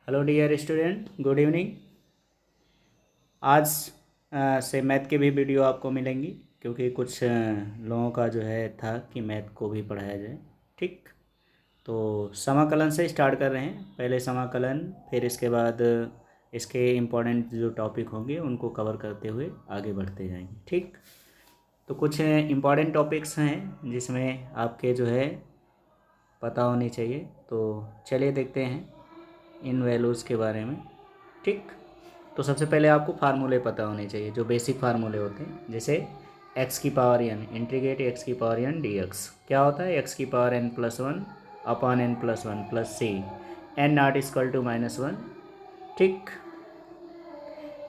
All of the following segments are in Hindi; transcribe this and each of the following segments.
Hello dear student, good evening. आज से मैथ के भी वीडियो आपको मिलेंगी, क्योंकि कुछ लोगों का जो है था कि मैथ को भी पढ़ाया जाए। ठीक, तो समाकलन से स्टार्ट कर रहे हैं। पहले समाकलन, फिर इसके बाद इसके इम्पोर्टेंट जो टॉपिक होंगे उनको कवर करते हुए आगे बढ़ते जाएंगे। ठीक, तो कुछ इम्पॉर्टेंट टॉपिक्स हैं जिसमें आपके जो है पता होनी चाहिए। तो चलिए देखते हैं इन वैल्यूज़ के बारे में। ठीक, तो सबसे पहले आपको फार्मूले पता होने चाहिए, जो बेसिक फार्मूले होते हैं। जैसे एक्स की पावर एन, इंटीग्रेट एक्स की पावर एन डी एक्स। क्या होता है? एक्स की power n plus one upon n plus one plus c n not equal to minus one. ठीक,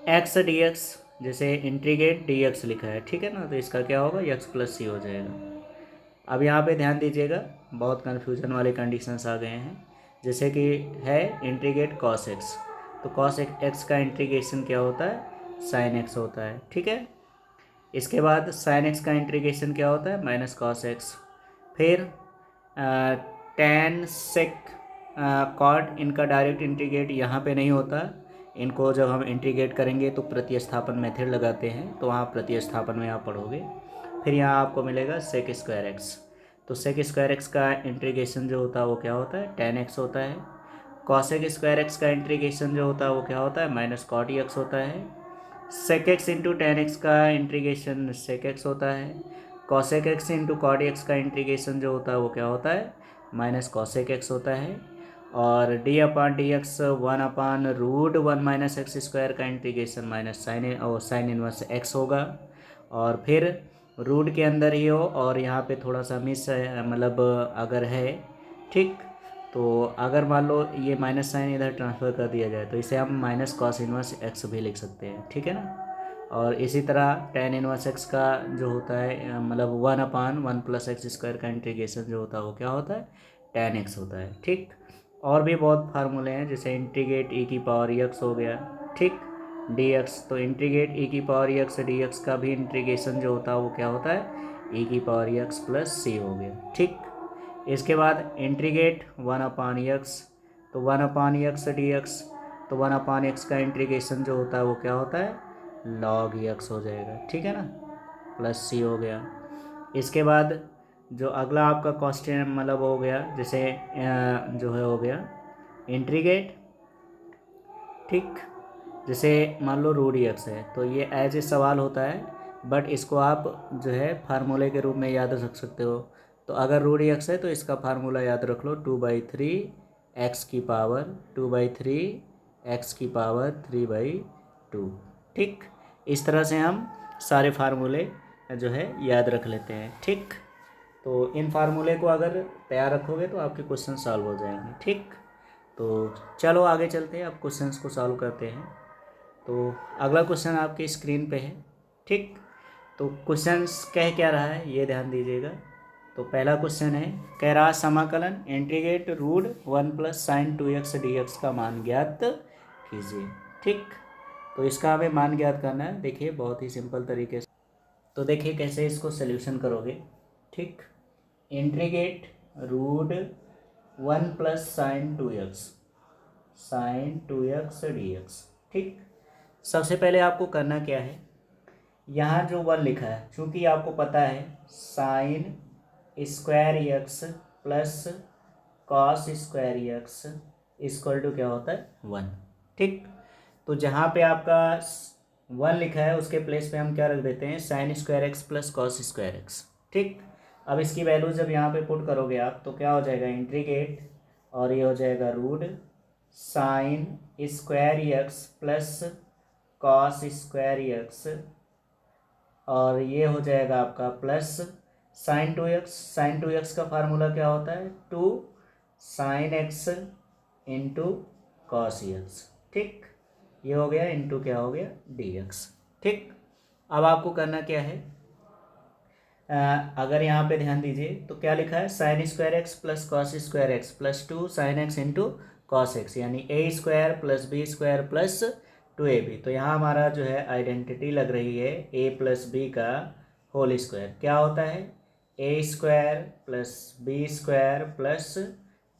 एक्स डी एक्स, जैसे इंटीग्रेट डी एक्स लिखा है, ठीक है ना, तो इसका क्या होगा? एक्स प्लस सी हो जाएगा। अब यहाँ पे ध्यान दीजिएगा, बहुत कन्फ्यूजन वाले कंडीशंस आ गए हैं। जैसे कि है इंटीग्रेट कॉस एक्स, तो कॉस एक्स का इंटीग्रेशन क्या होता है? साइन एक्स होता है। ठीक है, इसके बाद साइन एक्स का इंटीग्रेशन क्या होता है? Minus cos x. फिर टेन सेक कॉट, इनका डायरेक्ट इंटीग्रेट यहाँ पे नहीं होता। इनको जब हम इंटीग्रेट करेंगे तो प्रतिस्थापन मेथड लगाते हैं, तो वहाँ प्रतिस्थापन में आप पढ़ोगे। फिर यहाँ आपको मिलेगा सेक स्क्वायर एक्स। तो सेक स्क्वायर एक्स का इंटीग्रेशन जो होता है वो क्या होता है? टेन एक्स होता है। कॉसेक स्क्वायर एक्स का इंटीग्रेशन जो होता है वो क्या होता है? माइनस कॉट एक्स होता है। Sec x into tan x का इंटीग्रेशन सेक एक्स होता है। Cosec x into cot x का इंटीग्रेशन जो होता है वो क्या होता है? माइनस कॉसेक एक्स होता है। और d upon d x one upon root one minus x square का integration minus sine inverse x होगा। और फिर रूट के अंदर ही हो, और यहाँ पे थोड़ा सा मिस है, मतलब अगर है, ठीक, तो अगर मान लो ये माइनस साइन इधर ट्रांसफ़र कर दिया जाए तो इसे हम माइनस कॉस इनवर्स एक्स भी लिख सकते हैं। ठीक है ना। और इसी तरह टेन इनवर्स एक्स का जो होता है, मतलब one upon one plus x square का इंटीग्रेशन जो होता है वो क्या होता है? टेन एक्स होता है। ठीक, और भी बहुत फार्मूले हैं, जैसे इंटीग्रेट ई की पावर एक्स हो गया, ठीक, डी एक्स, तो इंटीग्रेट ई की पावर एक्स डी एक्स का भी इंटीग्रेशन जो होता है वो क्या होता है? ई की पावर एक्स प्लस सी हो गया। ठीक, इसके बाद इंटीग्रेट वन अपान एक्स, तो one upon x d x, तो वन अपान एक्स का इंटीग्रेशन जो होता है वो क्या होता है? लॉग एक्स हो जाएगा। ठीक है ना, प्लस सी हो गया। इसके बाद जो अगला आपका क्वेश्चन मतलब हो गया, जैसे जो है हो गया इंटीग्रेट, ठीक, जैसे मान लो रूट एक्स है, तो ये एज ए सवाल होता है, बट इसको आप जो है फार्मूले के रूप में याद रख सकते हो। तो अगर रूट एक्स है तो इसका फार्मूला याद रख लो, टू बाई थ्री एक्स की power two by three x की पावर थ्री बाई टू। ठीक, इस तरह से हम सारे फार्मूले जो है याद रख लेते हैं। ठीक, तो इन फार्मूले को अगर तैयार रखोगे तो आपके क्वेश्चन सॉल्व हो जाएंगे। ठीक, तो चलो आगे चलते हैं, अब क्वेश्चंस को सॉल्व करते हैं। तो अगला क्वेश्चन आपकी स्क्रीन पे है। ठीक, तो क्वेश्चंस कह क्या रहा है ये ध्यान दीजिएगा। तो पहला क्वेश्चन है, कह रहा समाकलन integrate root one plus sine two x d x का मान ज्ञात कीजिए। ठीक, तो इसका हमें मान ज्ञात करना है। देखिए बहुत ही सिंपल तरीके से, तो देखिए कैसे इसको सोल्यूशन करोगे। ठीक, integrate root one plus sine two x, sine two x d x. ठीक, सबसे पहले आपको करना क्या है, यहाँ जो वन लिखा है, चूंकि आपको पता है sine square x plus cos square x equal to क्या होता है? वन। ठीक, तो जहाँ पे आपका वन लिखा है उसके प्लेस पे हम क्या रख देते हैं? Sign square x plus cos square x. ठीक, अब इसकी वैल्यू जब यहाँ पे पुट करोगे आप तो क्या हो जाएगा? इंटीग्रेट, और ये हो जाएगा root sine square x plus cos square x, और ये हो जाएगा आपका plus sine two x. Sine two x का फार्मूला क्या होता है? Two sine x into cos x. ठीक, ये हो गया इंटू क्या हो गया? D x. ठीक, अब आपको करना क्या है, अगर यहाँ पे ध्यान दीजिए तो क्या लिखा है? Sine square x plus cos square x plus two sine x into cos x, यानी a square plus b square plus two a b. तो यहाँ हमारा जो है आइडेंटिटी लग रही है ए प्लस बी का होल स्क्वायर। क्या होता है? A square plus b square plus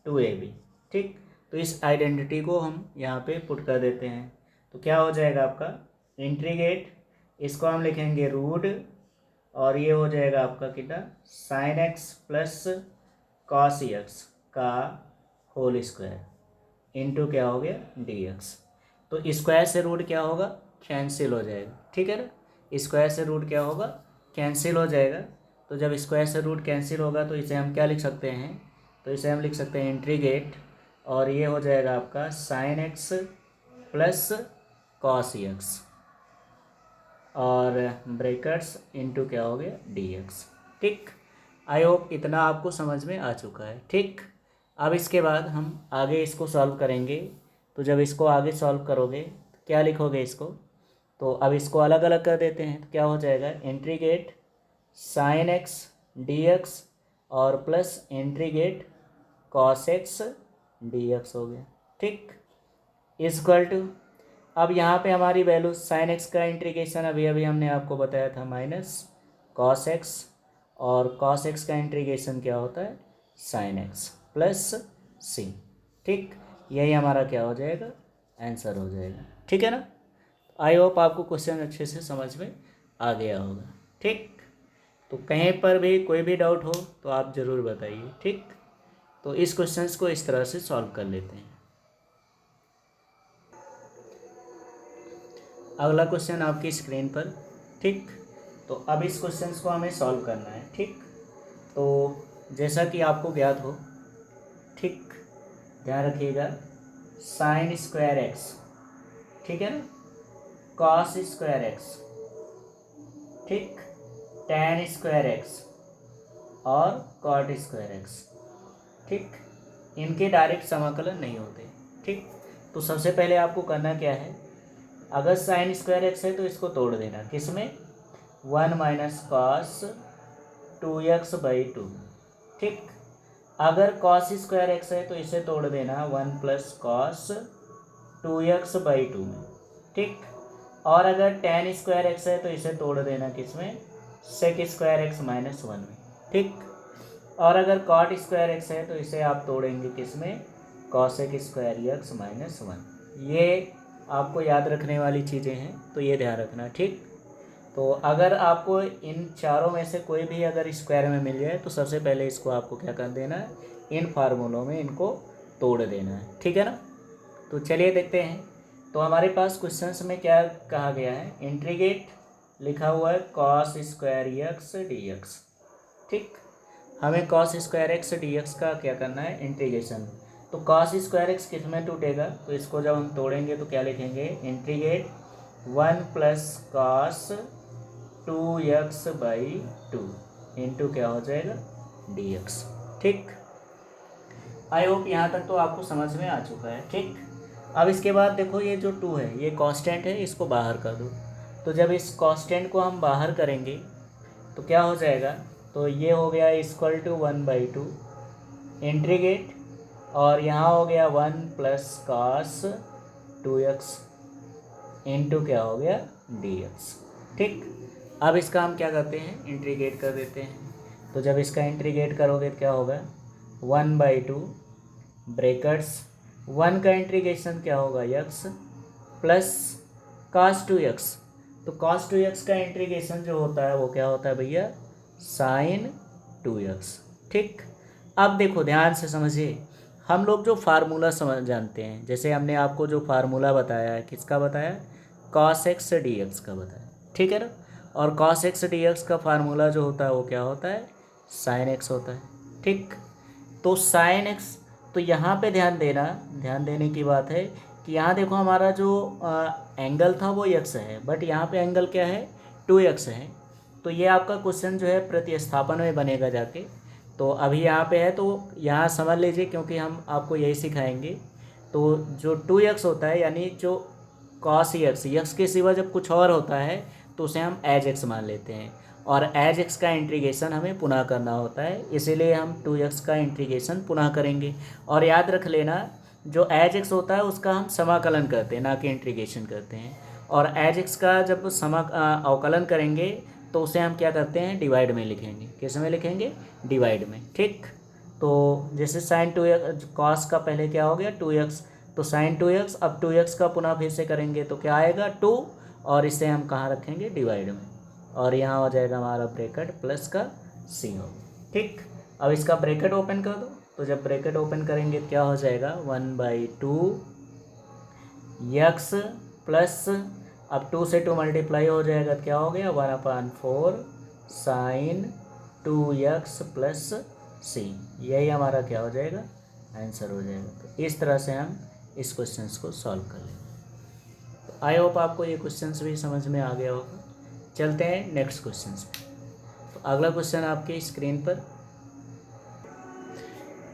two a b. ठीक, तो इस आइडेंटिटी को हम यहाँ पे पुट कर देते हैं। तो क्या हो जाएगा आपका इंटीग्रेट, इसको हम लिखेंगे रूट, और ये हो जाएगा आपका कितना sign x plus cos x का होल स्क्वायर इंटू क्या हो गया डी एक्स। तो स्क्वायर से रूट क्या होगा कैंसिल हो जाएगा, ठीक है ना। स्क्वायर से रूट क्या होगा कैंसिल हो जाएगा। तो जब स्क्वायर से रूट कैंसिल होगा तो इसे हम क्या लिख सकते हैं, तो इसे हम लिख सकते हैं इंटीग्रेट, और ये हो जाएगा आपका sign x plus cos x और ब्रैकेट्स इनटू क्या हो गया डी एक्स। ठीक, आई होप इतना आपको समझ में आ चुका है। ठीक, अब इसके बाद हम आगे इसको सॉल्व करेंगे। तो जब इसको आगे सॉल्व करोगे तो क्या लिखोगे इसको, तो अब इसको अलग अलग कर देते हैं। तो क्या हो जाएगा integrate sine x d x और plus integrate cos x d x हो गया। ठीक, इक्वल टू, अब यहाँ पे हमारी वैल्यू साइन एक्स का इंटीग्रेशन अभी अभी हमने आपको बताया था माइनस कॉस एक्स, और कॉस एक्स का इंटीग्रेशन क्या होता है साइन एक्स प्लस सी। ठीक, यही हमारा क्या हो जाएगा आंसर हो जाएगा। ठीक है ना। आई होप आपको क्वेश्चन अच्छे से समझ में आ गया होगा। ठीक, तो कहीं पर भी कोई भी डाउट हो तो आप ज़रूर बताइए। ठीक, तो इस क्वेश्चंस को इस तरह से सॉल्व कर लेते हैं। अगला क्वेश्चन आपकी स्क्रीन पर। ठीक, तो अब इस क्वेश्चन को हमें सॉल्व करना है। ठीक, तो जैसा कि आपको ज्ञात हो, ठीक, ध्यान रखिएगा, साइन स्क्वायर एक्स, ठीक है ना, कॉस स्क्वायर एक्स, ठीक, टैन स्क्वायर एक्स और कॉट स्क्वायर एक्स, ठीक, इनके डायरेक्ट समाकलन नहीं होते। ठीक, तो सबसे पहले आपको करना क्या है, अगर साइन स्क्वायर एक्स है तो इसको तोड़ देना, किसमें 1 माइनस कॉस 2x बाई 2। ठीक, अगर कॉस स्क्वायर एक्स है तो इसे तोड़ देना 1 प्लस कॉस 2x बाई 2 में। ठीक, और अगर टैन स्क्वायर एक्स है तो इसे तोड़ देना किसमें सेक स्क्वायर एक्स माइनस 1 में। ठीक, और अगर कॉट स्क्वायर एक्स है तो इसे आप तोड़ेंगे किसमें कॉसेक स्क्वायर एक्स माइनस 1। ये आपको याद रखने वाली चीज़ें हैं, तो ये ध्यान रखना। ठीक, तो अगर आपको इन चारों में से कोई भी अगर स्क्वायर में मिल जाए तो सबसे पहले इसको आपको क्या कर देना है, इन फार्मूलों में इनको तोड़ देना है। ठीक है ना। तो चलिए देखते हैं। तो हमारे पास क्वेश्चंस में क्या कहा गया है, इंटीग्रेट लिखा हुआ है cos square x d x. ठीक, हमें cos square x d x का क्या करना है इंटीग्रेशन। तो कॉस स्क्वायर एक्स किस में टूटेगा, तो इसको जब हम तोड़ेंगे तो क्या लिखेंगे integrate 1 plus cos 2x by 2 into क्या हो जाएगा dx। ठीक, आई होप यहाँ तक तो आपको समझ में आ चुका है। ठीक, अब इसके बाद देखो ये जो 2 है ये कांस्टेंट है, इसको बाहर कर दो। तो जब इस कांस्टेंट को हम बाहर करेंगे तो क्या हो जाएगा, तो ये हो गया इक्वल टू 1/2 इंटीग्रेट, और यहाँ हो गया 1 प्लस कॉस 2x इंटू क्या हो गया dx। ठीक, अब इसका हम क्या करते हैं इंटीग्रेट कर देते हैं। तो जब इसका इंटीग्रेट करोगे तो क्या होगा 1/2 ब्रैकेट्स 1 का इंटीग्रेशन क्या होगा x प्लस cos 2x। तो cos 2x का इंटीग्रेशन जो होता है वो क्या होता है भैया साइन 2x। ठीक, अब देखो ध्यान से समझिए, हम लोग जो फार्मूला समझ जानते हैं, जैसे हमने आपको जो फार्मूला बताया है, किसका बताया, cos x dx का बताया। ठीक है ना, और cos x dx का फार्मूला जो होता है वो क्या होता है साइन x होता है। ठीक, तो साइन x, तो यहाँ पे ध्यान देना, ध्यान देने की बात है कि यहाँ देखो हमारा जो एंगल था वो x है, बट यहाँ पे एंगल क्या है 2x है। तो ये आपका क्वेश्चन जो है प्रतिस्थापन में बनेगा जाके। तो अभी यहाँ पे है तो यहाँ समझ लीजिए, क्योंकि हम आपको यही सिखाएंगे। तो जो 2x होता है यानी जो cos x के सिवा जब कुछ और होता है तो उसे हम एज x मान लेते हैं, और एज x का इंटीग्रेशन हमें पुनः करना होता है, इसीलिए हम 2x का इंटीग्रेशन पुनः करेंगे। और याद रख लेना, जो एज x होता है उसका हम समाकलन करते हैं, ना कि इंटीग्रेशन करते हैं। और एज x का जब अवकलन करेंगे तो उसे हम क्या करते हैं डिवाइड में लिखेंगे। किस में लिखेंगे डिवाइड में। ठीक, तो जैसे साइन 2x कॉस का पहले क्या हो गया 2x, तो साइन 2x, अब 2x का पुनः फिर से करेंगे तो क्या आएगा 2, और इसे हम कहाँ रखेंगे डिवाइड में, और यहाँ हो जाएगा हमारा ब्रैकेट प्लस का सी हो। ठीक, अब इसका ब्रैकेट ओपन कर दो, तो जब ब्रैकेट ओपन करेंगे क्या हो जाएगा 1/2 x प्लस, अब 2 से 2 मल्टीप्लाई हो जाएगा तो क्या हो गया 1/4 साइन 2x प्लस सी, यही हमारा क्या हो जाएगा आंसर हो जाएगा। तो इस तरह से हम इस क्वेश्चन को सॉल्व कर लेंगे। तो आई होप आपको ये क्वेश्चन भी समझ में आ गया होगा। चलते हैं नेक्स्ट क्वेश्चन पे। तो अगला क्वेश्चन आपके स्क्रीन पर,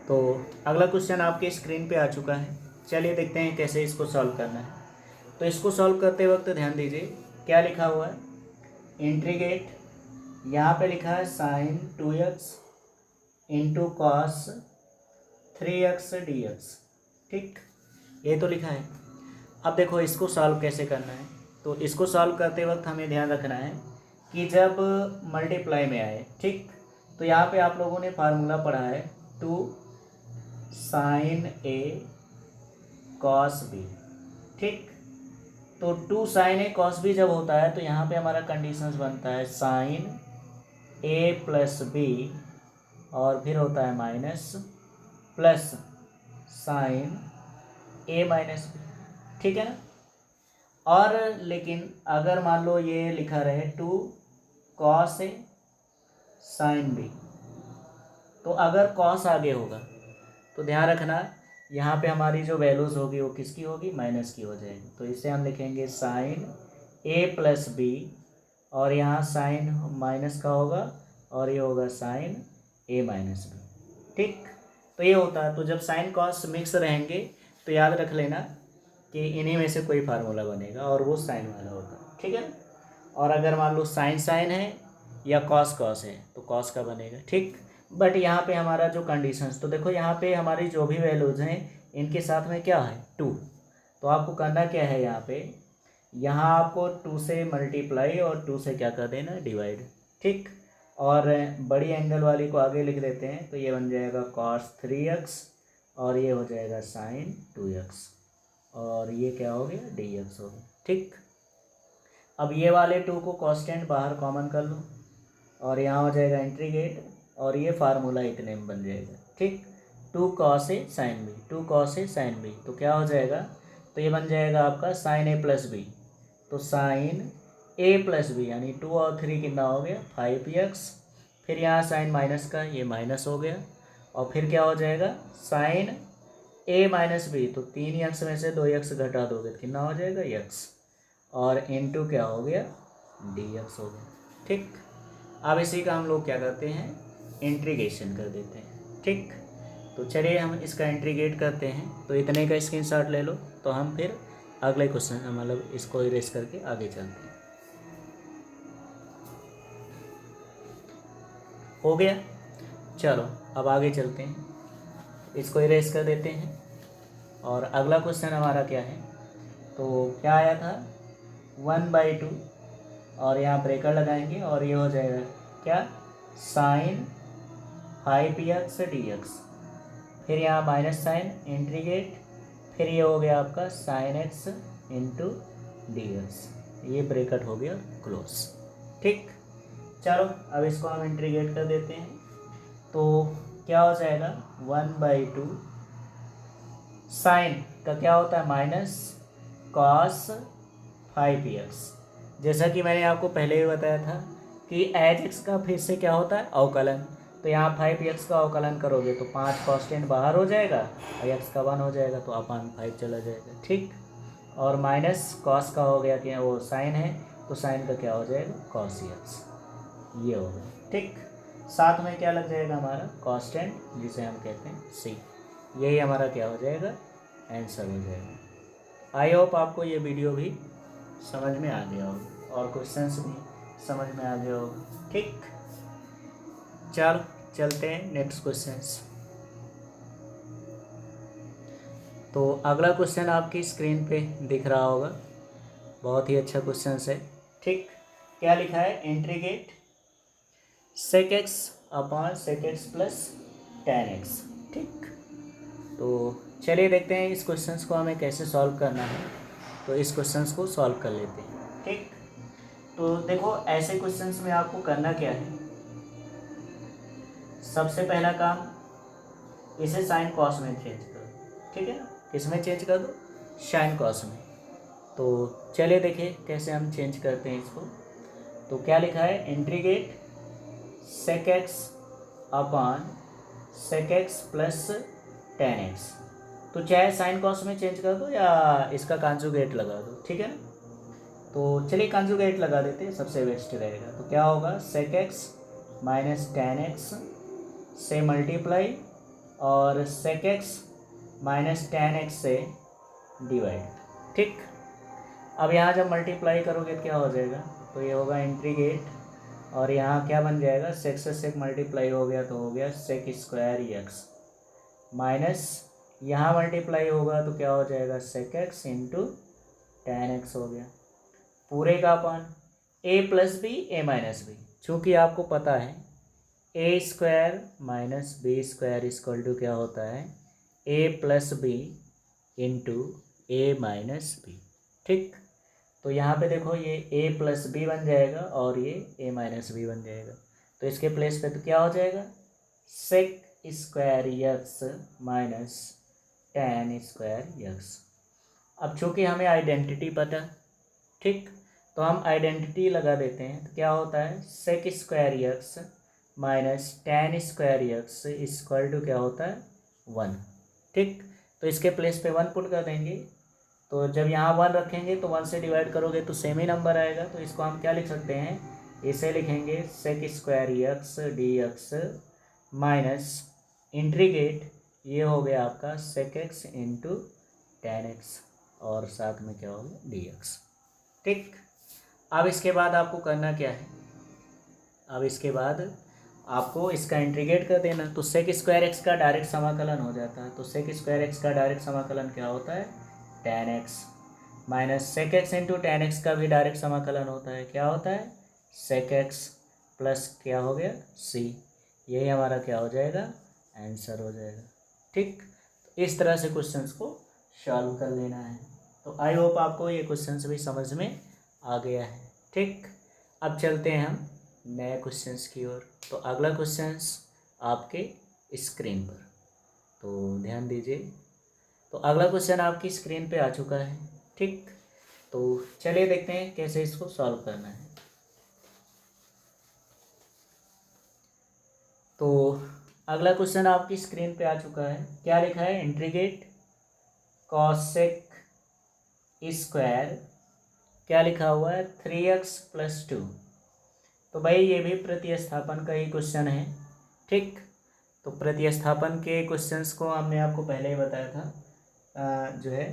तो अगला क्वेश्चन आपके स्क्रीन पे आ चुका है। चलिए देखते हैं कैसे इसको सॉल्व करना है। तो इसको सॉल्व करते वक्त ध्यान दीजिए क्या लिखा हुआ है, इंटीग्रेट, यहाँ पे लिखा है sign 2x into cos 3x dx। ठीक, ये तो लिखा है। अब देखो इसको सॉल्व कैसे करना है। तो इसको सॉल्व करते वक्त हमें ध्यान रखना है कि जब मल्टीप्लाई में आए, ठीक, तो यहाँ पे आप लोगों ने फार्मूला पढ़ा है 2 साइन ए कॉस बी। ठीक, तो 2 साइन ए कॉस बी जब होता है तो यहाँ पे हमारा कंडीशंस बनता है साइन ए प्लस बी, और फिर होता है माइनस प्लस साइन ए माइनस बी। ठीक है ना। और लेकिन अगर मान लो ये लिखा रहे 2 कॉस ए साइन बी, तो अगर कॉस आगे होगा तो ध्यान रखना यहाँ पे हमारी जो वैल्यूज़ होगी वो किसकी होगी माइनस की हो जाएगी। तो इसे हम लिखेंगे साइन ए प्लस बी, और यहाँ साइन माइनस का होगा और ये होगा साइन ए माइनस बी। ठीक, तो ये होता है। तो जब साइन कॉस मिक्स रहेंगे तो याद रख लेना कि इन्हीं में से कोई फार्मूला बनेगा और वो साइन वाला होगा। ठीक है, और अगर मान लो साइन साइन है या कॉस कॉस है तो कॉस का बनेगा। ठीक, बट यहाँ पे हमारा जो कंडीशंस, तो देखो यहाँ पे हमारी जो भी वैल्यूज़ हैं इनके साथ में क्या है 2, तो आपको करना क्या है यहाँ आपको 2 से मल्टीप्लाई और 2 से क्या कर देना डिवाइड। ठीक, और बड़ी एंगल वाली को आगे लिख देते हैं, तो ये बन जाएगा कॉस 3x और ये हो जाएगा साइन 2x, और ये क्या हो गया dx हो गया। ठीक, अब ये वाले 2 को कांस्टेंट बाहर कॉमन कर लो और यहाँ हो जाएगा इंटीग्रेट, और ये फार्मूला इतने में बन जाएगा। ठीक, 2 cos A sine B, 2 cos A sine B, तो क्या हो जाएगा, तो ये बन जाएगा आपका साइन ए प्लस बी, तो साइन ए प्लस बी यानी 2 और 3 कितना हो गया 5x, फिर यहाँ साइन माइनस का ये माइनस हो गया, और फिर क्या हो जाएगा साइन ए माइनस बी, तो 3x में से 2x घटा दोगे तो कितना हो जाएगा x, और इनटू क्या हो गया dx हो गया। ठीक, अब इसी का हम लोग क्या करते हैं इंटीग्रेशन कर देते हैं। ठीक, तो चलिए हम इसका इंटीग्रेट करते हैं। तो इतने का स्क्रीनशॉट ले लो, तो हम फिर अगले क्वेश्चन मतलब इसको इरेज करके आगे चलते हैं। हो गया, चलो अब आगे चलते हैं, इसको इरेज कर देते हैं। और अगला क्वेश्चन हमारा क्या है, तो क्या आया था 1/2, और यहाँ ब्रेकर लगाएंगे और ये हो जाएगा क्या साइन 5x dx, फिर यहाँ माइनस साइन इंटीग्रेट, फिर ये हो गया आपका साइन x इंटू dx, ये ब्रेकेट हो गया क्लोज। ठीक, चलो अब इसको हम इंटीग्रेट कर देते हैं, तो क्या हो जाएगा 1/2 साइन का क्या होता है माइनस कॉस 5x, जैसा कि मैंने आपको पहले भी बताया था कि एच एक्स का फिर से क्या होता है अवकलन, तो यहाँ 5x का अवकलन करोगे तो 5 कांस्टेंट बाहर हो जाएगा और x का 1 हो जाएगा, तो अपान 5 चला जाएगा। ठीक, और माइनस कॉस का हो गया कि वो साइन है, तो साइन का क्या हो जाएगा कॉस x, ये हो गया। ठीक, साथ में क्या लग जाएगा हमारा कांस्टेंट जिसे हम कहते हैं c, यही हमारा क्या हो जाएगा आंसर हो जाएगा। आई होप आपको ये वीडियो भी समझ में आ गया होगा और क्वेश्चंस भी समझ में आ गया होगा। ठीक, चलो चलते हैं नेक्स्ट क्वेश्चंस। तो अगला क्वेश्चन आपकी स्क्रीन पे दिख रहा होगा, बहुत ही अच्छा क्वेश्चन है। ठीक, क्या लिखा है integrate sec x upon sec x plus tan x. ठीक, तो चलिए देखते हैं इस क्वेश्चंस को हमें कैसे सॉल्व करना है। तो इस क्वेश्चंस को सॉल्व कर लेते हैं। ठीक, तो देखो ऐसे क्वेश्चंस में आपको करना क्या है, सबसे पहला काम इसे साइन कॉस में चेंज कर दो। ठीक है ना, किसमें चेंज कर दो, साइन कॉस में। तो चलिए देखिए कैसे हम चेंज करते हैं इसको। तो क्या लिखा है, integrate sec x upon sec x plus tan x. तो चाहे साइन कॉस में चेंज कर दो या इसका कॉन्जुगेट लगा दो। ठीक है ना, तो चलिए कॉन्जुगेट लगा देते हैं, सबसे बेस्ट रहेगा। तो क्या होगा, sec x minus tan x से मल्टीप्लाई और sec x minus tan x से डिवाइड। ठीक, अब यहाँ जब मल्टीप्लाई करोगे तो क्या हो जाएगा, तो ये होगा इंटीग्रेट और यहाँ क्या बन जाएगा, सेक से सेक मल्टीप्लाई हो गया तो हो गया सेक स्क्वायर एक्स माइनस यहाँ मल्टीप्लाई होगा तो क्या हो जाएगा, sec x into tan x हो गया पूरे का upon a plus b a minus b. चूँकि आपको पता है a square minus b square equal to क्या होता है, a plus b into a minus b. ठीक, तो यहाँ पे देखो ये ए प्लस बी बन जाएगा और ये ए माइनस बी बन जाएगा। तो इसके प्लेस पे तो क्या हो जाएगा, sec square x minus tan square x. अब चूँकि हमें आइडेंटिटी पता, ठीक, तो हम आइडेंटिटी लगा देते हैं। तो क्या होता है, sec square x minus tan square x equal to क्या होता है, वन। ठीक, तो इसके प्लेस पे वन पुट कर देंगे। तो जब यहाँ वन रखेंगे तो वन से डिवाइड करोगे तो सेम ही नंबर आएगा। तो इसको हम क्या लिख सकते हैं, इसे लिखेंगे sec square x d x minus integrate, ये हो गया आपका sec x into tan x और साथ में क्या होगा डी एक्स। ठीक, अब इसके बाद आपको करना क्या है, अब इसके बाद आपको इसका इंटीग्रेट कर देना। तो सेक स्क्वायर एक्स का डायरेक्ट समाकलन हो जाता है। तो सेक स्क्वायर एक्स का डायरेक्ट समाकलन क्या होता है, tan x minus sec x into tan x का भी डायरेक्ट समाकलन होता है, क्या होता है, सेक एक्स प्लस क्या हो गया सी। यही हमारा क्या हो जाएगा, आंसर हो जाएगा। ठीक, तो इस तरह से क्वेश्चंस को सॉल्व कर लेना है। तो आई होप आपको ये क्वेश्चंस भी समझ में आ गया है। ठीक, अब चलते हैं हम नए क्वेश्चंस की ओर। तो अगला क्वेश्चंस आपके स्क्रीन पर, तो ध्यान दीजिए। तो अगला क्वेश्चन आपकी स्क्रीन पे आ चुका है। ठीक, तो चलिए देखते हैं कैसे इसको सॉल्व करना है। तो अगला क्वेश्चन आपकी स्क्रीन पे आ चुका है। क्या लिखा है, इंटीग्रेट कॉसेक स्क्वायर, क्या लिखा हुआ है, थ्री एक्स प्लस टू। तो भाई ये भी प्रतिस्थापन का ही क्वेश्चन है। ठीक, तो प्रतिस्थापन के क्वेश्चंस को हमने आपको पहले ही बताया था, जो है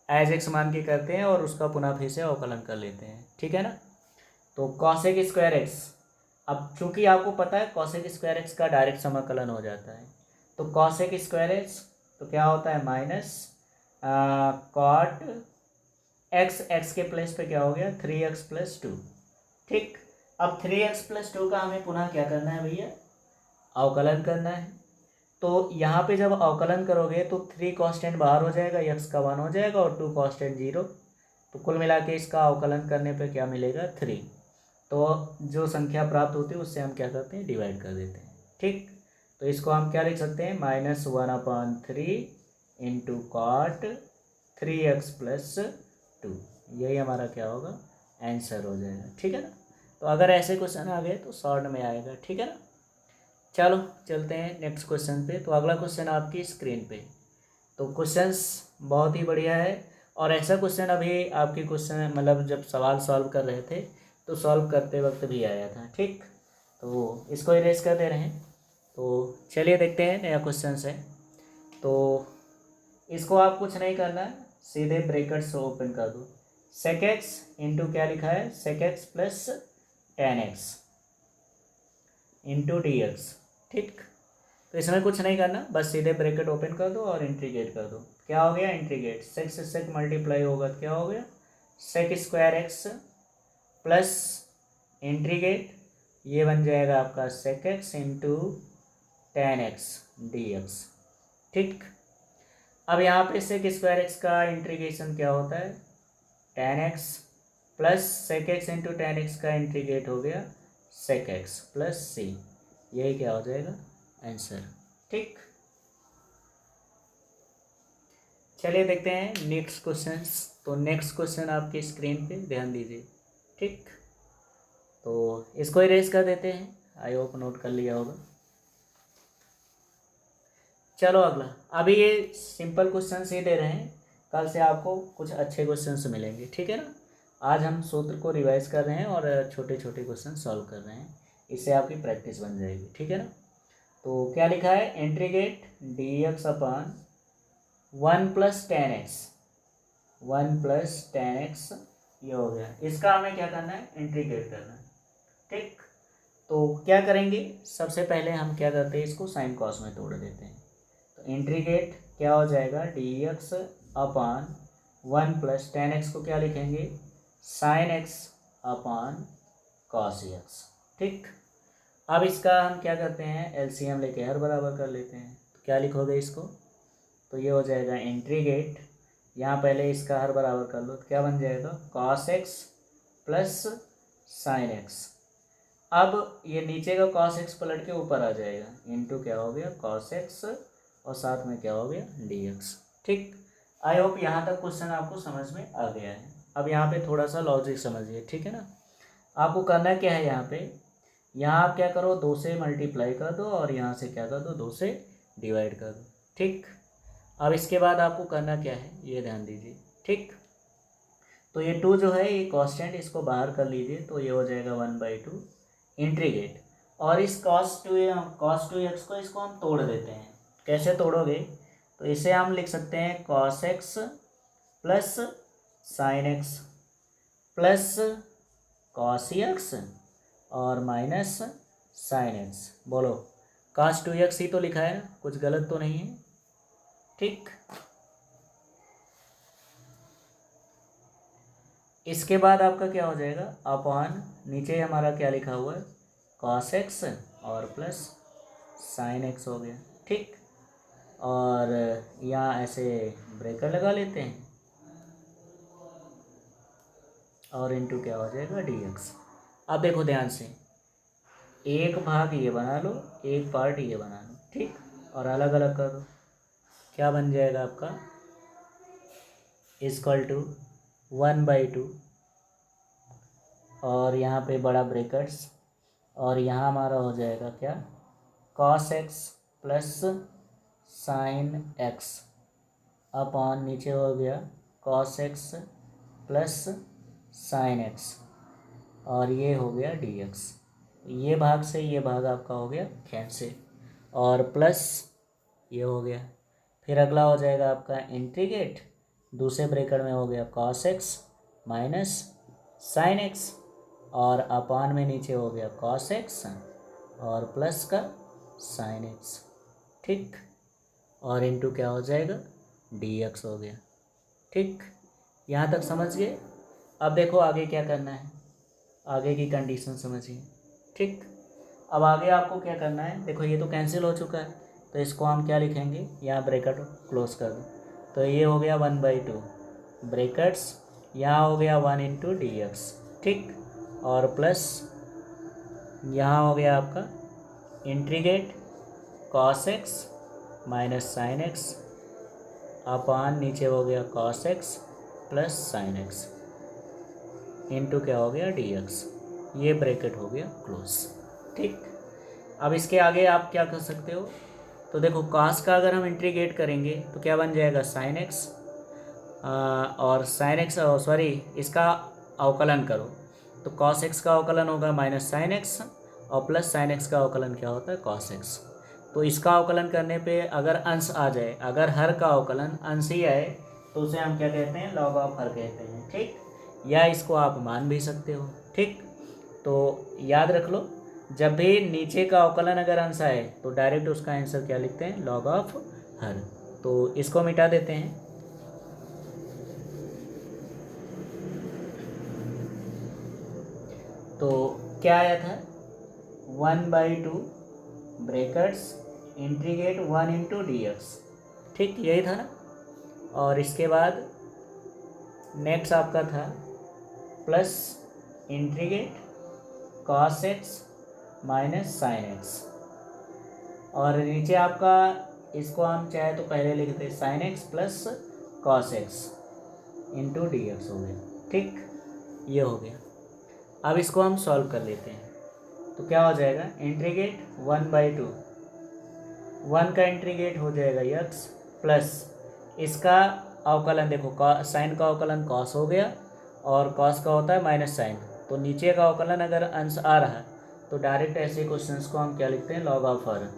एज एक्स मान के करते हैं और उसका पुनः फिर से अवकलन कर लेते हैं। ठीक है ना, तो कॉसेक स्क्वायर एक्स, अब चूंकि आपको पता है कॉसेक स्क्वायर एक्स का डायरेक्ट समाकलन हो जाता है। तो कॉसेक स्क्वायर एक्स तो क्या होता है, माइनस कॉट एक्स, एक्स के प्लेस पे क्या हो गया, थ्री एक्स प्लस टू। ठीक, अब थ्री एक्स प्लस टू का हमें पुनः क्या करना है भैया, अवकलन करना है। तो यहाँ पे जब अवकलन करोगे तो थ्री कांस्टेंट बाहर हो जाएगा, एक्स का वन हो जाएगा और टू कांस्टेंट जीरो। तो कुल मिला के इसका अवकलन करने पे क्या मिलेगा, थ्री। तो जो संख्या प्राप्त होती है उससे हम क्या करते हैं, डिवाइड कर देते हैं। ठीक, तो इसको हम क्या लिख सकते हैं, minus one upon three into cot three x plus two. यही हमारा क्या होगा, आंसर हो जाएगा। ठीक है ना, तो अगर ऐसे क्वेश्चन आ गए तो शॉर्ट में आएगा। ठीक है ना, चलो चलते हैं नेक्स्ट क्वेश्चन पे। तो अगला क्वेश्चन आपकी स्क्रीन पे। तो क्वेश्चंस बहुत ही बढ़िया है और ऐसा क्वेश्चन अभी आपके क्वेश्चन मतलब जब सवाल सॉल्व कर रहे थे तो सॉल्व करते वक्त भी आया था। ठीक, तो इसको इरेज कर दे रहे हैं। तो चलिए देखते हैं नया क्वेश्चन है। तो इसको आप कुछ नहीं करना है, सीधे ब्रैकेट्स ओपन कर दो। सेक एक्स इंटू क्या लिखा है, sec x plus tan x into d x. ठीक, तो इसमें कुछ नहीं करना, बस सीधे ब्रैकेट ओपन कर दो और इंटीग्रेट कर दो। क्या हो गया, इंटीग्रेट सेक से सेक मल्टीप्लाई होगा तो क्या हो गया, sec square x plus integrate, ये बन जाएगा आपका sec x into tan x dx। ठीक, अब यहाँ पे sec स्क्वायर एक्स का इंटीग्रेशन क्या होता है, tan x plus sec x into tan x का इंटीग्रेट हो गया sec x प्लस c, यही क्या हो जाएगा आंसर। ठीक, चलिए देखते हैं नेक्स्ट क्वेश्चन। तो नेक्स्ट क्वेश्चन आपकी स्क्रीन पे ध्यान दीजिए। ठीक, तो इसको इरेज कर देते हैं, आई होप नोट कर लिया होगा। चलो अगला, अभी ये सिंपल क्वेश्चन ही दे रहे हैं, कल से आपको कुछ अच्छे क्वेश्चन मिलेंगे। ठीक है ना, आज हम सूत्र को रिवाइज कर रहे हैं और छोटे छोटे क्वेश्चन सॉल्व कर रहे हैं, इससे आपकी प्रैक्टिस बन जाएगी। ठीक है ना, तो क्या लिखा है, integrate d x upon 1 plus tan x, 1 plus tan x, ये हो गया। इसका हमें क्या करना है, इंटीग्रेट करना है। ठीक, तो क्या करेंगे, सबसे पहले हम क्या करते हैं, इसको साइन कॉस में तोड़ देते हैं। तो इंटीग्रेट क्या हो जाएगा, D x upon 1 plus tan x को क्या लिखेंगे, sine x upon cos x. ठीक, अब इसका हम क्या करते हैं, एलसीएम लेके हर बराबर कर लेते हैं। तो क्या लिखोगे इसको, तो ये हो जाएगा इंटीग्रेट, यहाँ पहले इसका हर बराबर कर लो, तो क्या बन जाएगा, cos x plus sine x. अब ये नीचे का कॉस एक्स पलट के ऊपर आ जाएगा, इंटू क्या हो गया कॉस एक्स और साथ में क्या हो गया डी एक्स। ठीक, आई होप यहाँ तक क्वेश्चन आपको समझ में आ गया है। अब यहाँ पे थोड़ा सा लॉजिक समझिए। ठीक है ना, आपको करना क्या है, यहाँ आप क्या करो, 2 से मल्टीप्लाई कर दो और यहाँ से क्या कर दो, 2 से डिवाइड कर दो। ठीक, अब इसके बाद आपको करना क्या है, ये ध्यान दीजिए। ठीक, तो ये 2 जो है ये कांस्टेंट, इसको बाहर कर लीजिए, तो ये हो जाएगा 1/2 इंटीग्रेट, और इस cos 2x को इसको हम तोड़ देते हैं। कैसे तोड़ोगे, तो इसे हम लिख सकते हैं cos x plus sine x plus cos x और माइनस साइन एक्स। बोलो, cos 2x ही तो लिखा है ना, कुछ गलत तो नहीं है। ठीक, इसके बाद आपका क्या हो जाएगा, अपॉन नीचे हमारा क्या लिखा हुआ है, cos x और प्लस साइन एक्स हो गया। ठीक, और यहाँ ऐसे ब्रेकर लगा लेते हैं और इनटू क्या हो जाएगा dx। अब देखो ध्यान से, एक भाग ये बना लो, एक पार्ट ये बना लो। ठीक, और अलग अलग कर दो, क्या बन जाएगा आपका, इक्वल टू 1/2, और यहाँ पे बड़ा ब्रेकर्स, और यहाँ हमारा हो जाएगा क्या, cos x plus sine x upon नीचे हो गया cos x plus sine x, और ये हो गया dx। ये भाग से ये भाग आपका हो गया कैंसिल, और प्लस ये हो गया। फिर अगला हो जाएगा आपका इंटीग्रेट, दूसरे ब्रेकेट में हो गया cos x minus sine x, और अपान में नीचे हो गया cos x और प्लस का साइन एक्स। ठीक, और इनटू क्या हो जाएगा dx हो गया। ठीक, यहाँ तक समझ गए। अब देखो आगे क्या करना है, आगे की कंडीशन समझिए। ठीक, अब आगे आपको क्या करना है, देखो ये तो कैंसिल हो चुका है, तो इसको हम क्या लिखेंगे, यहाँ ब्रैकेट क्लोज कर दो, तो ये हो गया 1/2 ब्रैकेट्स, यहाँ हो गया 1 इंटू dx। ठीक, और प्लस यहाँ हो गया आपका integrate cos x minus sine x upon नीचे हो गया cos x plus sine x into क्या हो गया dx। ये ब्रैकेट हो गया क्लोज। ठीक, अब इसके आगे आप क्या कर सकते हो, तो देखो cos का अगर हम इंटीग्रेट करेंगे तो क्या बन जाएगा साइन एक्स, और साइन एक्स सॉरी इसका अवकलन करो तो cos x का अवकलन होगा माइनस साइन एक्स, और प्लस साइन एक्स का अवकलन क्या होता है cos x। तो इसका अवकलन करने पे अगर अंश आ जाए, अगर हर का अवकलन अंश ही आए तो उसे हम क्या कहते हैं, लॉग ऑफ हर कहते हैं। ठीक, या इसको आप मान भी सकते हो। ठीक, तो याद रख लो, जब भी नीचे का अवकलन अगर अंश आए तो डायरेक्ट उसका आंसर क्या लिखते हैं, लॉग ऑफ हर। तो इसको मिटा देते हैं, तो क्या आया था 1/2 brackets integrate 1 into d x, ठीक, यही था ना। और इसके बाद नेक्स्ट आपका था plus integrate cos x minus sine x, और नीचे आपका इसको हम चाहे तो पहले लिखते हैं sign x plus cos x into d x हो गया, ठीक, ये हो गया। अब इसको हम सॉल्व कर लेते हैं, तो क्या हो जाएगा, इंटीग्रेट 1/2, 1 का इंटीग्रेट हो जाएगा यक्स प्लस इसका अवकलन, देखो साइन का अवकलन कॉस हो गया और कॉस का होता है माइनस साइन, तो नीचे का अवकलन अगर अंश आ रहा है तो डायरेक्ट ऐसे क्वेश्चंस को हम क्या लिखते हैं, लॉग ऑफ आर,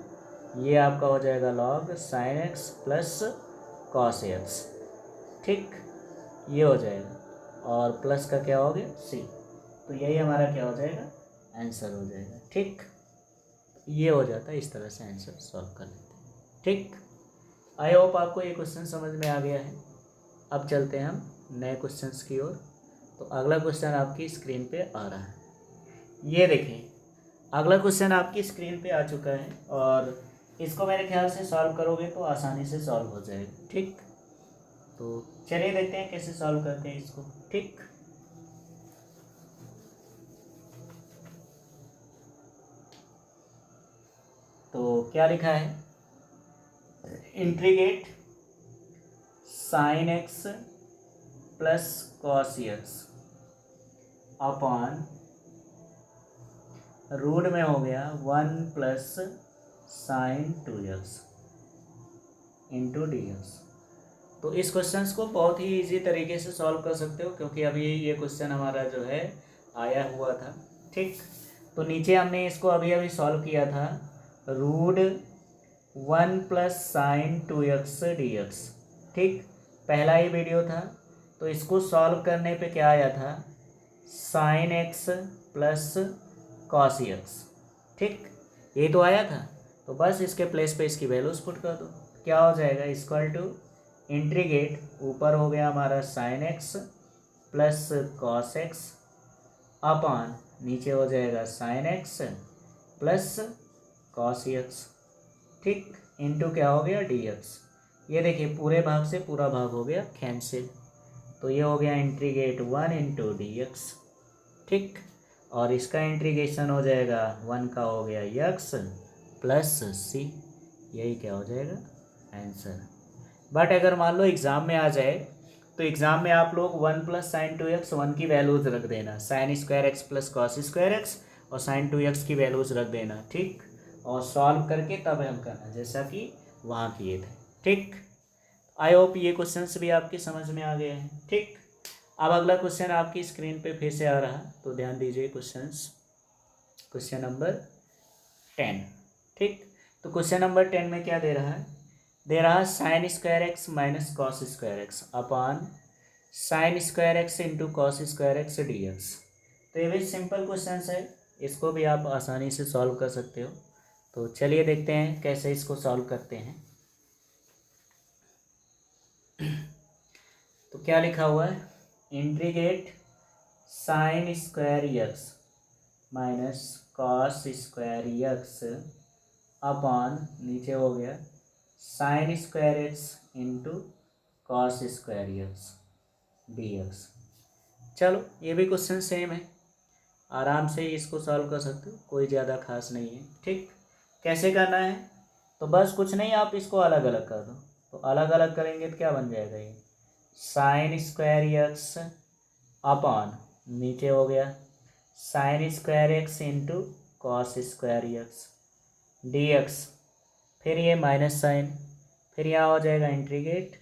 ये आपका हो जाएगा log sign x plus cos x, ठीक, ये हो जाएगा, और प्लस का क्या हो गया सी, तो यही हमारा क्या हो जाएगा, आंसर हो जाएगा, ठीक, ये हो जाता है, इस तरह से आंसर सॉल्व कर लेते हैं, ठीक। आई होप आपको ये क्वेश्चन समझ में आ गया है। अब चलते हैं हम नए क्वेश्चंस की ओर। तो अगला क्वेश्चन आपकी स्क्रीन पे आ रहा है, ये देखें, अगला क्वेश्चन आपकी स्क्रीन पे आ चुका है, और इसको मेरे ख्याल से सॉल्व करोगे तो आसानी से सॉल्व हो जाएगा, ठीक। तो चलिए देखते हैं कैसे सॉल्व करते हैं इसको, ठीक। तो क्या लिखा है, integrate sine x plus cos x upon root में हो गया 1 plus sine 2x into d x. तो इस क्वेश्चन को बहुत ही इजी तरीके से सॉल्व कर सकते हो, क्योंकि अभी ये क्वेश्चन हमारा जो है आया हुआ था, ठीक। तो नीचे हमने इसको अभी अभी सॉल्व किया था, root 1 plus sine 2x d x, ठीक, पहला ही वीडियो था। तो इसको सॉल्व करने पे क्या आया था, sign x plus cos x, ठीक, ये तो आया था। तो बस इसके प्लेस पे इसकी वैल्यूज पुट कर दो, क्या हो जाएगा, इक्वल टू इंटीग्रेट, ऊपर हो गया हमारा sign x plus cos x upon नीचे हो जाएगा sign x plus cos x, ठीक, इंटू क्या हो गया डी एक्स। ये देखिए पूरे भाग से पूरा भाग हो गया कैंसिल, तो ये हो गया इंटीग्रेट 1 इंटू डी एक्स, ठीक, और इसका इंटीग्रेशन हो जाएगा 1 का हो गया यक्स प्लस सी, यही क्या हो जाएगा आंसर। बट अगर मान लो एग्ज़ाम में आ जाए तो एग्ज़ाम में आप लोग 1 प्लस साइन 2x 1 की वैल्यूज रख देना, sign square x plus cos square x और साइन 2x की वैल्यूज रख देना, ठीक, और सॉल्व करके तब हम करना जैसा कि वहाँ किए थे, ठीक। आई होप ये क्वेश्चंस भी आपके समझ में आ गए हैं, ठीक। अब अगला क्वेश्चन आपकी स्क्रीन पे फिर से आ रहा है, तो ध्यान दीजिए क्वेश्चन नंबर 10, ठीक। तो क्वेश्चन नंबर 10 में क्या दे रहा है, दे रहा है sine square x minus cos square x upon sine square x into cos square x d x. तो ये भी सिंपल क्वेश्चन है, इसको भी आप आसानी से सॉल्व कर सकते हो। तो चलिए देखते हैं कैसे इसको सॉल्व करते हैं। तो क्या लिखा हुआ है, integrate sign square x minus cos square x upon नीचे हो गया sign square x into cos square x d x. चलो ये भी क्वेश्चन सेम है, आराम से इसको सॉल्व कर सकते हो, कोई ज़्यादा खास नहीं है, ठीक। कैसे करना है, तो बस कुछ नहीं, आप इसको अलग अलग कर दो। तो अलग अलग करेंगे तो क्या बन जाएगा, ये साइन स्क्वायर एक्स अपॉन नीचे हो गया sign square x into cos square x d x, फिर ये माइनस साइन, फिर यहाँ हो जाएगा इंटीग्रेट,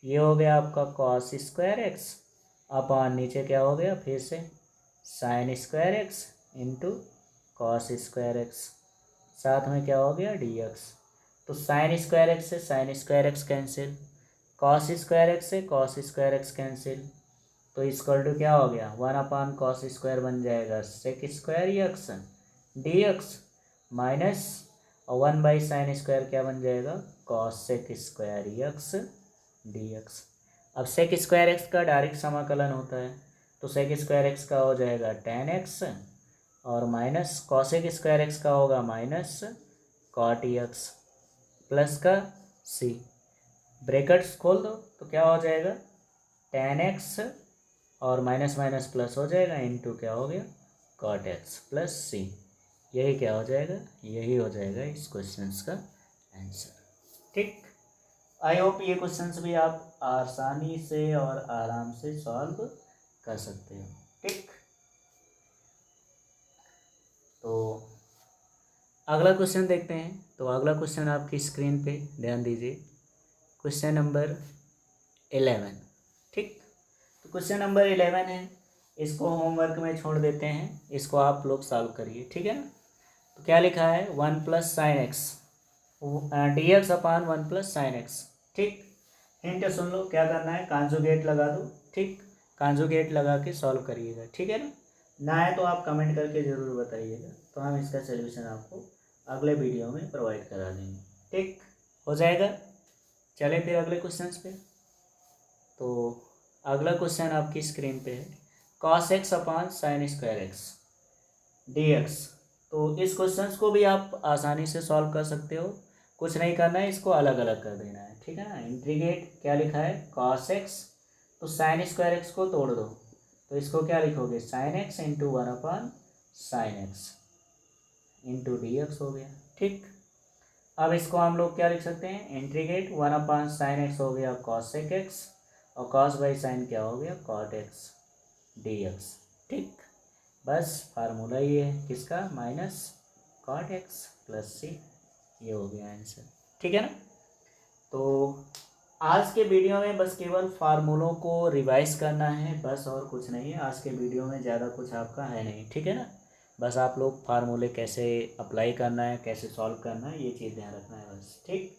ये हो गया आपका कॉस स्क्वायर एक्स अपॉन नीचे क्या हो गया फिर से sine square x into cos square x, साथ में क्या हो गया डी एक्स। तो साइन स्क्वायर एक्स से sine square x cancel, cos square x से कॉस स्क्वायर एक्स कैंसिल, तो इक्वल टू क्या हो गया 1 अपॉन कॉस स्क्वायर बन जाएगा sec square x d x minus, और 1 बाई साइन स्क्वायर क्या बन जाएगा cosec square x d x. अब सेक स्क्वायर एक्स का डायरेक्ट समाकलन होता है, तो सेक स्क्वायर एक्स का हो जाएगा टेन एक्स और माइनस कॉसेक स्क्वायर एक्स का होगा माइनस कॉट एक्स, प्लस का सी, ब्रैकेट्स खोल दो तो क्या हो जाएगा, tan x और माइनस माइनस प्लस हो जाएगा, इनटू क्या हो गया, cot x प्लस सी। यही क्या हो जाएगा, यही हो जाएगा इस क्वेश्चन का आंसर। ठीक, आई होप ये क्वेश्चंस भी आप आसानी से और आराम से सॉल्व कर सकते हो। ठीक, तो अगला क्वेश्चन देखते हैं। तो अगला क्वेश्चन आपकी स्क्रीन पे ध्यान दीजिए, क्वेश्चन नंबर 11। ठीक, तो क्वेश्चन नंबर 11 है, इसको होमवर्क में छोड़ देते हैं, इसको आप लोग सॉल्व करिए। ठीक है ना। तो क्या लिखा है, 1 plus sine x d x upon 1 plus sine x. ठीक, हिंट सुन लो, क्या करना है, कांजुगेट लगा दो। ठीक, कांजुगेट लगा के सॉल्व करिएगा। ठीक है ना है तो आप कमेंट करके ज़रूर बताइएगा, तो हम इसका सोल्यूशन आपको अगले वीडियो में प्रोवाइड करा देंगे। ठीक, हो जाएगा। चले फिर अगले क्वेश्चन पे। तो अगला क्वेश्चन आपकी स्क्रीन पे है, cos x अपान sign square x d x. तो इस क्वेश्चन को भी आप आसानी से सॉल्व कर सकते हो, कुछ नहीं करना है, इसको अलग अलग कर देना है। ठीक है ना। इंटीग्रेट क्या लिखा है, cos x, तो साइन स्क्वायर एक्स को तोड़ दो, तो इसको क्या लिखोगे, साइन एक्स इंटू 1 अपान sign x into d x हो गया। ठीक, अब इसको हम लोग क्या लिख सकते हैं, इंटीग्रेट 1 अपान साइन एक्स हो गया cosec x, और cos बाई साइन क्या हो गया, cot x dx। ठीक, बस फार्मूला ये है किसका, माइनस cot x प्लस सी, ये हो गया आंसर। ठीक है ना। तो आज के वीडियो में बस केवल फार्मूलों को रिवाइज करना है, बस और कुछ नहीं है। आज के वीडियो में ज़्यादा कुछ आपका है नहीं। ठीक है ना, बस आप लोग फार्मूले कैसे अप्लाई करना है, कैसे सॉल्व करना है, ये चीज़ ध्यान रखना है बस। ठीक,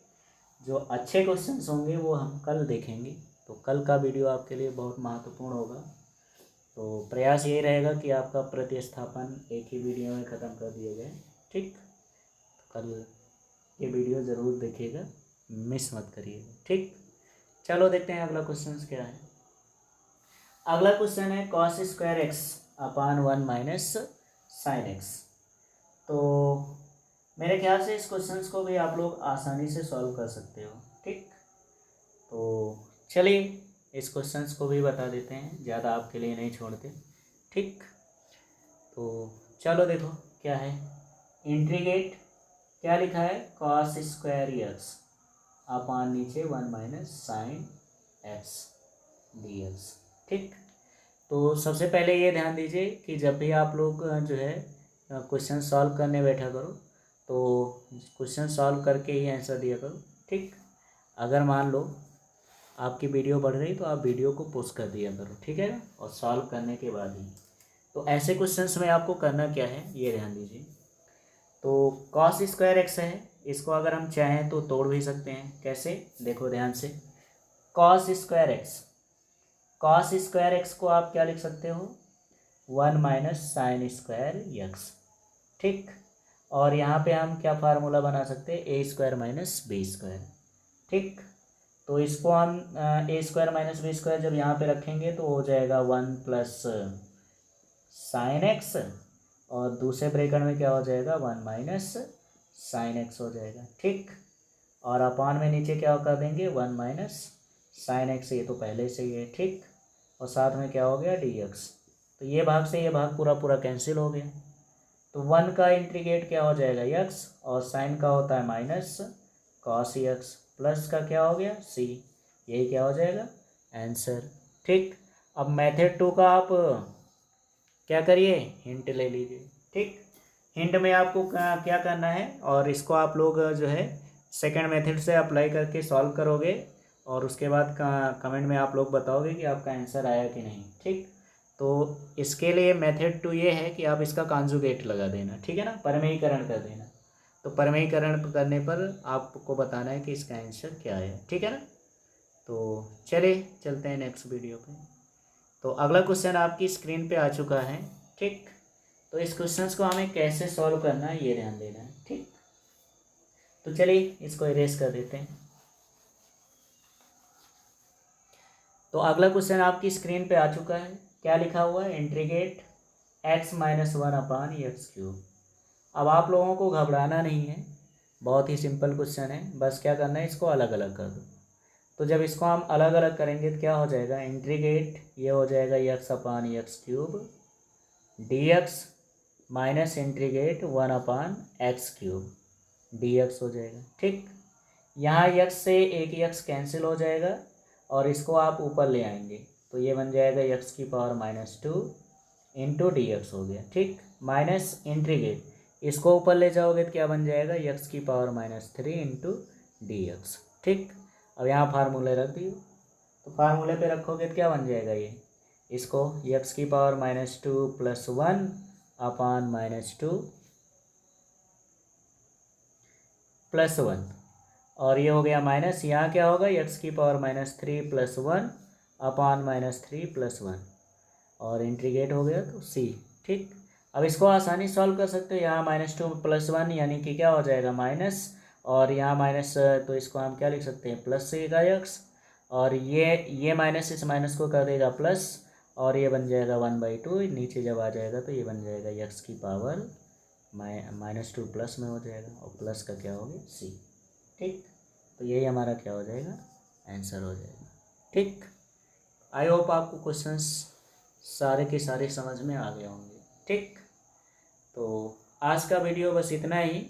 जो अच्छे क्वेश्चंस होंगे वो हम कल देखेंगे, तो कल का वीडियो आपके लिए बहुत महत्वपूर्ण होगा। तो प्रयास यही रहेगा कि आपका प्रतिस्थापन एक ही वीडियो में ख़त्म कर दिए जाए। ठीक, तो कल ये वीडियो ज़रूर देखिएगा, मिस मत करिएगा। ठीक, चलो देखते हैं अगला क्वेश्चन क्या है। अगला क्वेश्चन है cos square x upon 1 minus sine x. तो मेरे ख्याल से इस क्वेश्चन को भी आप लोग आसानी से सॉल्व कर सकते हो। ठीक, तो चलिए इस क्वेश्चन को भी बता देते हैं, ज़्यादा आपके लिए नहीं छोड़ते। ठीक, तो चलो देखो क्या है, इंटीग्रेट क्या लिखा है, cos स्क्वायर एक्स अपान नीचे 1 minus sine x d x. ठीक, तो सबसे पहले ये ध्यान दीजिए कि जब भी आप लोग जो है क्वेश्चन सॉल्व करने बैठा करो, तो क्वेश्चन सॉल्व करके ही आंसर दिया करो। ठीक, अगर मान लो आपकी वीडियो बढ़ रही तो आप वीडियो को पोस्ट कर दिया करो। ठीक है ना, और सॉल्व करने के बाद ही। तो ऐसे क्वेश्चंस में आपको करना क्या है, ये ध्यान दीजिए। तो cos स्क्वायर एक्स है, इसको अगर हम चाहें तो तोड़ भी सकते हैं। कैसे, देखो ध्यान से, cos स्क्वायर एक्स को आप क्या लिख सकते हो, 1 माइनस साइन स्क्वायर एक्स। ठीक, और यहाँ पे हम क्या फार्मूला बना सकते हैं, ए स्क्वायर माइनस बी स्क्वायर। ठीक, तो इसको हम ए स्क्वायर माइनस बी स्क्वायर जब यहाँ पे रखेंगे तो हो जाएगा 1 प्लस साइन एक्स, और दूसरे ब्रैकेट में क्या हो जाएगा, 1 माइनस साइन एक्स हो जाएगा। ठीक, और अपान में नीचे क्या कर देंगे, 1 माइनस साइन एक्स, ये तो पहले से ही है। ठीक, और साथ में क्या हो गया, डी एक्स। तो ये भाग से ये भाग पूरा पूरा कैंसिल हो गया, तो 1 का इंटीग्रेट क्या हो जाएगा, एक्स, और साइन का होता है माइनस कॉस एक्स, प्लस का क्या हो गया, सी, यही क्या हो जाएगा आंसर। ठीक, अब मेथड 2 का आप क्या करिए, हिंट ले लीजिए। ठीक, हिंट में आपको क्या करना है, और इसको आप लोग जो है सेकंड मेथड से अप्लाई करके सॉल्व करोगे, और उसके बाद कमेंट में आप लोग बताओगे कि आपका आंसर आया कि नहीं। ठीक, तो इसके लिए मेथड 2 ये है कि आप इसका कॉन्जुगेट लगा देना। ठीक है ना, परमेयीकरण कर देना। तो परमेयीकरण करने पर आपको बताना है कि इसका आंसर क्या है। ठीक है ना, तो चलिए चलते हैं नेक्स्ट वीडियो पे। तो अगला क्वेश्चन आपकी स्क्रीन पे आ चुका है। ठीक, तो इस क्वेश्चन को हमें कैसे सॉल्व करना है ये ध्यान देना है। ठीक, तो चलिए इसको इरेज कर देते हैं। तो अगला क्वेश्चन आपकी स्क्रीन पे आ चुका है, क्या लिखा हुआ है, integrate x minus 1 upon x cube. अब आप लोगों को घबराना नहीं है, बहुत ही सिंपल क्वेश्चन है, बस क्या करना है, इसको अलग अलग कर दो। तो जब इसको हम अलग अलग करेंगे तो क्या हो जाएगा, इंटीग्रेट ये हो जाएगा x upon x cube d x minus integrate 1 upon x cube d x हो जाएगा। ठीक, यहाँ एक्स से एक एक्स कैंसिल हो जाएगा और इसको आप ऊपर ले आएंगे तो ये बन जाएगा एक्स की पावर -2 इंटू डी एक्स हो गया। ठीक, माइनस इंटीग्रेट इसको ऊपर ले जाओगे तो क्या बन जाएगा, एक्स की पावर -3 इंटू डी एक्स। ठीक, अब यहाँ फार्मूले रख दिए, तो फार्मूले पे रखोगे तो क्या बन जाएगा, ये इसको एक्स की पावर -2 + 1 अपान -2 + 1 और ये हो गया माइनस, यहाँ क्या होगा, एक्स की पावर -3 + 1 अपान -3 + 1 और इंटीग्रेट हो गया तो सी। ठीक, अब इसको आसानी सॉल्व कर सकते हो, यहाँ -2 + 1 यानी कि क्या हो जाएगा माइनस, और यहाँ माइनस तो इसको हम क्या लिख सकते हैं, प्लस का एक्स, और ये माइनस इस माइनस को कर देगा प्लस और ये बन जाएगा 1/2, नीचे जब आ जाएगा तो ये बन जाएगा एक्स की पावर -2 प्लस में हो जाएगा और प्लस का क्या हो गया सी। ठीक, तो यही हमारा क्या हो जाएगा, आंसर हो जाएगा। ठीक, आई होप आपको क्वेश्चंस सारे के सारे समझ में आ गए होंगे। ठीक, तो आज का वीडियो बस इतना ही,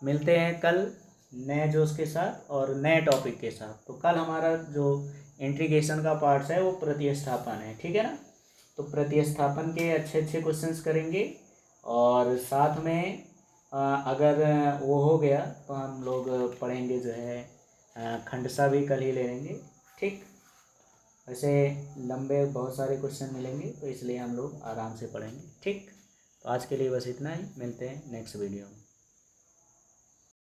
मिलते हैं कल नए जोश के साथ और नए टॉपिक के साथ। तो कल हमारा जो इंटीग्रेशन का पार्ट्स है वो प्रतिस्थापन है, ठीक है ना, तो प्रतिस्थापन के अच्छे अच्छे क्वेश्चंस करेंगे और साथ में अगर वो हो गया तो हम लोग पढ़ेंगे जो है खंडसा भी कल ही ले लेंगे। ठीक, वैसे लंबे बहुत सारे क्वेश्चन मिलेंगे तो इसलिए हम लोग आराम से पढ़ेंगे। ठीक, तो आज के लिए बस इतना ही, मिलते हैं नेक्स्ट वीडियो में।